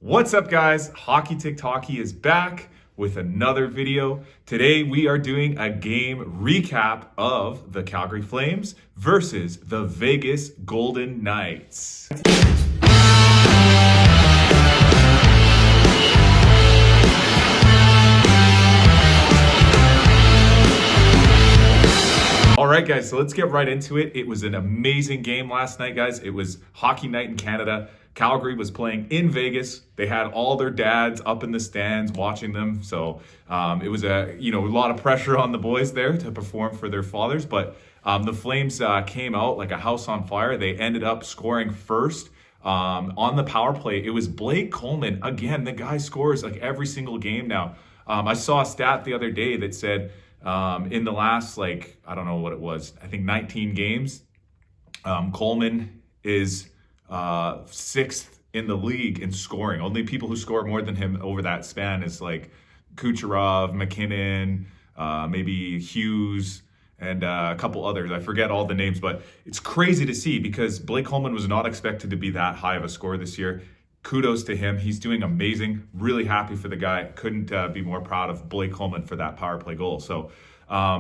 What's up, guys? HockeyTikTockey is back with another video. Today we are doing a game recap of the Calgary Flames versus the Vegas Golden Knights. All right, guys, so let's get right into it. It was an amazing game last night, guys. It was hockey night in Canada. Calgary was playing in Vegas. They had all their dads up in the stands watching them. So it was a lot of pressure on the boys there to perform for their fathers. But the Flames came out like a house on fire. They ended up scoring first on the power play. It was Blake Coleman. Again, the guy scores like every single game now. I saw a stat the other day that said in the last, I don't know what it was, I think 19 games, Coleman is sixth in the league in scoring. Only people who score more than him over that span is like Kucherov, McKinnon, maybe Hughes, and a couple others. I forget all the names, but it's crazy to see because Blake Coleman was not expected to be that high of a scorer this year. Kudos to him. He's doing amazing. Really happy for the guy. Couldn't be more proud of Blake Coleman for that power play goal. So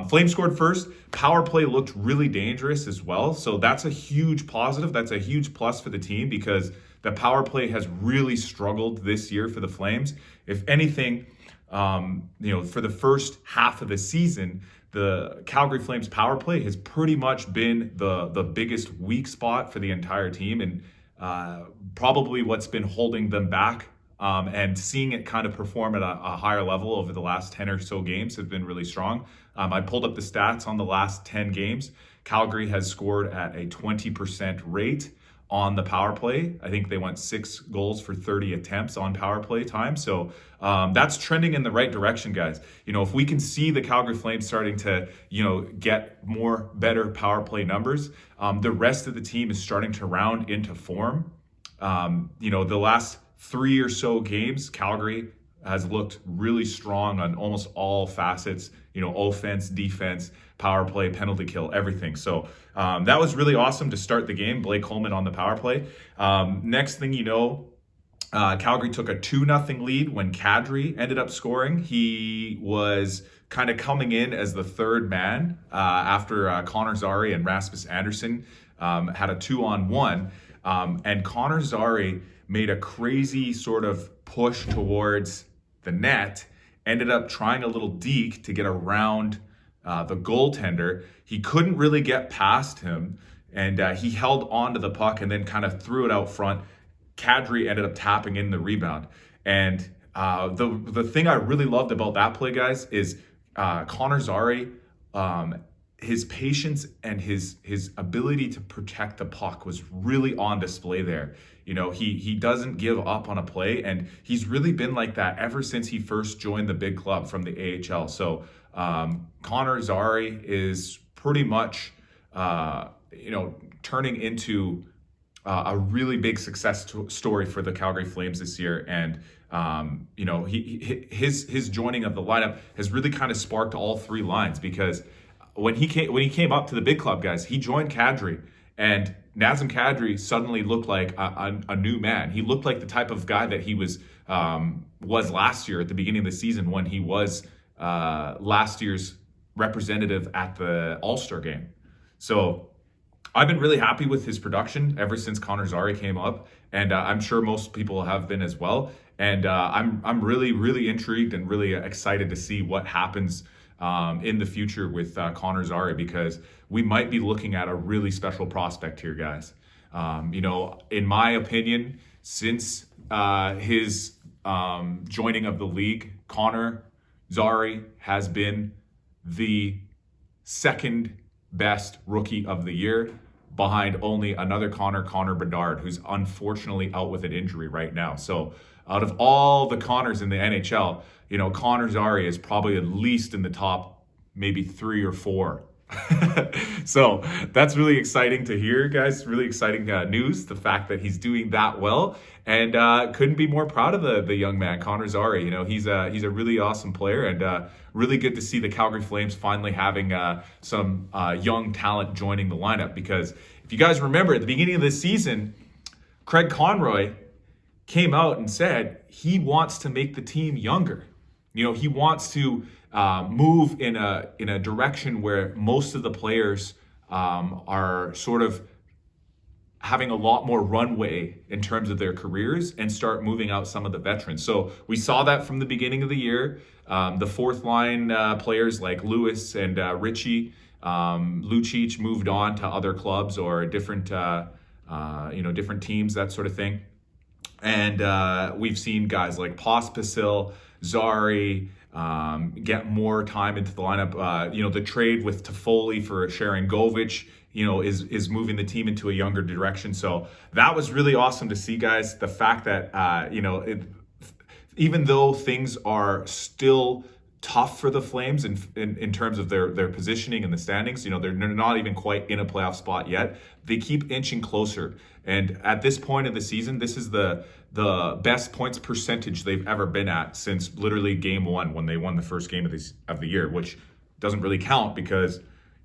Flames scored first. Power play looked really dangerous as well. So that's a huge positive. That's a huge plus for the team because the power play has really struggled this year for the Flames. If anything, for the first half of the season, the Calgary Flames power play has pretty much been the biggest weak spot for the entire team. And probably what's been holding them back and seeing it kind of perform at a higher level over the last 10 or so games have been really strong. I pulled up the stats on the last 10 games. Calgary has scored at a 20% rate on the power play. I think they went 6 goals for 30 attempts on power play time. So that's trending in the right direction, guys. If we can see the Calgary Flames starting to, get better power play numbers, the rest of the team is starting to round into form. The last 3 or so games, Calgary has looked really strong on almost all facets, offense, defense, power play, penalty kill, everything. So that was really awesome to start the game. Blake Coleman on the power play. Next thing you know, Calgary took a 2-0 lead when Kadri ended up scoring. He was kind of coming in as the third man after Connor Zary and Rasmus Andersson had a 2-on-1. And Connor Zary made a crazy sort of push towards the net, ended up trying a little deke to get around the goaltender. He couldn't really get past him, and he held onto the puck and then kind of threw it out front. Kadri ended up tapping in the rebound. And the thing I really loved about that play, guys, is Connor Zary, his patience and his ability to protect the puck was really on display there. He doesn't give up on a play, and he's really been like that ever since he first joined the big club from the AHL. So Connor Zary is pretty much, turning into a really big success story for the Calgary Flames this year. And his joining of the lineup has really kind of sparked all three lines because when he came up to the big club, guys, he joined Kadri, and Nazem Kadri suddenly looked like a new man. He looked like the type of guy that he was last year at the beginning of the season when he was last year's representative at the All-Star game. So I've been really happy with his production ever since Connor Zary came up, and I'm sure most people have been as well. And I'm really, really intrigued and really excited to see what happens in the future with Connor Zary, because we might be looking at a really special prospect here, guys. In my opinion, since his joining of the league, Connor Zary has been the second best rookie of the year, behind only another Connor Bedard, who's unfortunately out with an injury right now. So out of all the Connors in the NHL, Connor Zary is probably at least in the top maybe 3 or 4. So that's really exciting to hear, guys. Really exciting news, the fact that he's doing that well, and couldn't be more proud of the young man, Connor Zary. He's a really awesome player, and really good to see the Calgary Flames finally having some young talent joining the lineup. Because if you guys remember at the beginning of this season, Craig Conroy came out and said he wants to make the team younger. He wants to move in a direction where most of the players are sort of having a lot more runway in terms of their careers and start moving out some of the veterans. So we saw that from the beginning of the year. The fourth line players like Lewis and Richie, Lucic moved on to other clubs or different, different teams, that sort of thing. And we've seen guys like Pospisil, Zari, get more time into the lineup. The trade with Toffoli for Sharangovich, is moving the team into a younger direction. So that was really awesome to see, guys. The fact that, even though things are still tough for the Flames in terms of their positioning in the standings, they're not even quite in a playoff spot yet. They keep inching closer. And at this point of the season, this is the best points percentage they've ever been at since literally game one when they won the first game of the year, which doesn't really count because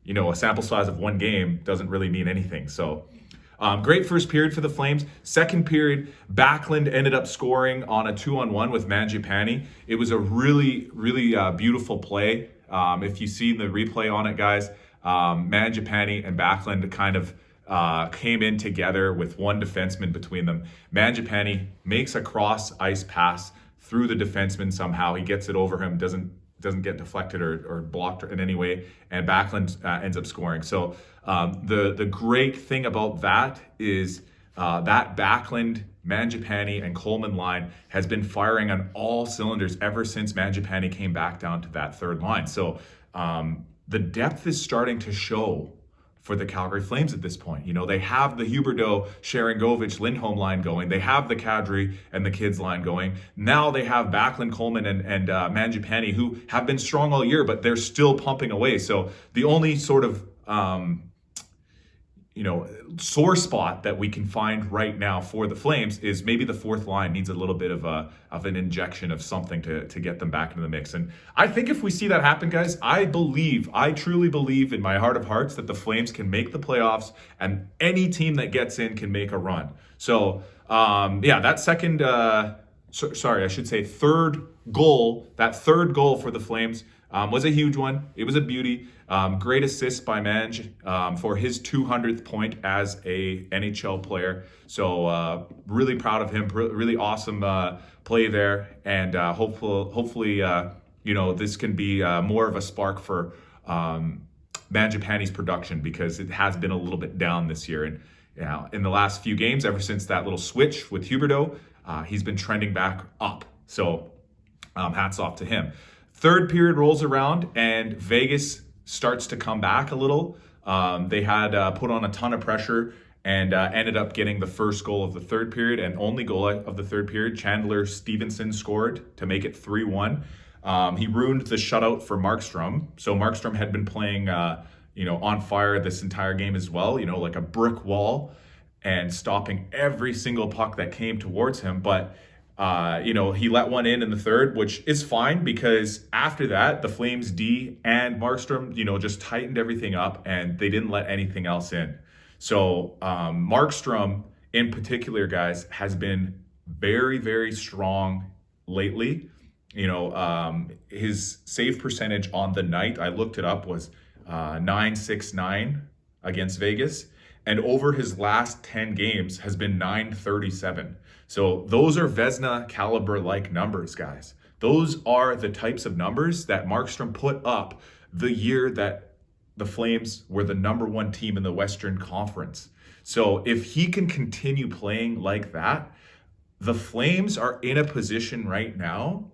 a sample size of one game doesn't really mean anything. So great first period for the Flames. Second period, Backlund ended up scoring on a 2-on-1 with Mangiapane. It was a really, really beautiful play. If you see the replay on it, guys, Mangiapane and Backlund kind of came in together with one defenseman between them. Mangiapane makes a cross ice pass through the defenseman somehow. He gets it over him, doesn't get deflected or blocked in any way, and Backlund ends up scoring. So the great thing about that is that Backlund, Mangiapane, and Coleman line has been firing on all cylinders ever since Mangiapane came back down to that third line. So the depth is starting to show for the Calgary Flames at this point. They have the Huberdeau, Sharangovich, Lindholm line going. They have the Kadri and the Kids line going. Now they have Backlund, Coleman, and Mangiapane, who have been strong all year, but they're still pumping away. So the only sort of sore spot that we can find right now for the Flames is maybe the fourth line needs a little bit of an injection of something to get them back into the mix. And I think if we see that happen, guys, I truly believe in my heart of hearts that the Flames can make the playoffs and any team that gets in can make a run. So that third goal, for the Flames was a huge one. It was a beauty. Great assist by Mange for his 200th point as a NHL player. So really proud of him. Really awesome play there. And hopefully, this can be more of a spark for Mangiapane's production because it has been a little bit down this year. And in the last few games, ever since that little switch with Huberdeau, he's been trending back up. So hats off to him. Third period rolls around and Vegas starts to come back a little. They had put on a ton of pressure and ended up getting the first goal of the third period and only goal of the third period. Chandler Stevenson scored to make it 3-1. He ruined the shutout for Markstrom. So Markstrom had been playing, on fire this entire game as well, like a brick wall and stopping every single puck that came towards him. But he let one in the third, which is fine because after that, the Flames D and Markstrom, just tightened everything up and they didn't let anything else in. So Markstrom in particular, guys, has been very, very strong lately. His save percentage on the night, I looked it up, was .969 against Vegas. And over his last 10 games has been .937. So those are Vezina caliber-like numbers, guys. Those are the types of numbers that Markstrom put up the year that the Flames were the number one team in the Western Conference. So if he can continue playing like that, the Flames are in a position right now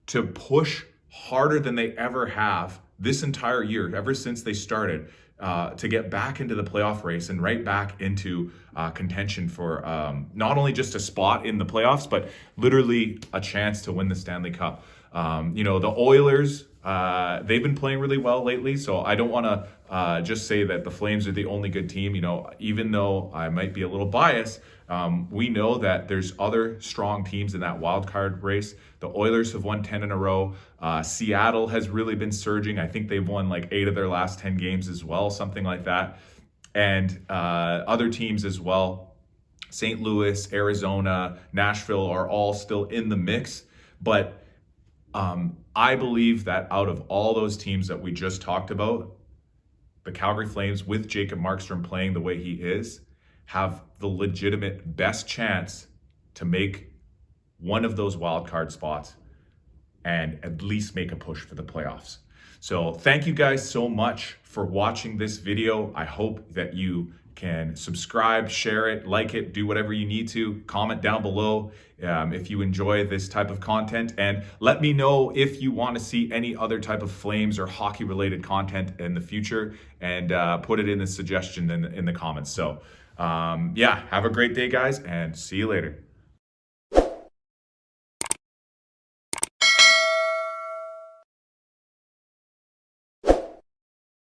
to push harder than they ever have this entire year, ever since they started, to get back into the playoff race and right back into contention for not only just a spot in the playoffs, but literally a chance to win the Stanley Cup. The Oilers, they've been playing really well lately, so I don't want to just say that the Flames are the only good team. Even though I might be a little biased, we know that there's other strong teams in that wild card race. The Oilers have won 10 in a row. Seattle has really been surging. I think they've won like 8 of their last 10 games as well, something like that. And other teams as well. St. Louis, Arizona, Nashville are all still in the mix. But I believe that out of all those teams that we just talked about, the Calgary Flames, with Jacob Markstrom playing the way he is, have the legitimate best chance to make one of those wild card spots and at least make a push for the playoffs. So thank you guys so much for watching this video. I hope that you can subscribe, share it, like it, do whatever you need to. Comment down below if you enjoy this type of content, and let me know if you want to see any other type of Flames or hockey related content in the future, and put it in the suggestion in the comments. So yeah, have a great day, guys, and see you later.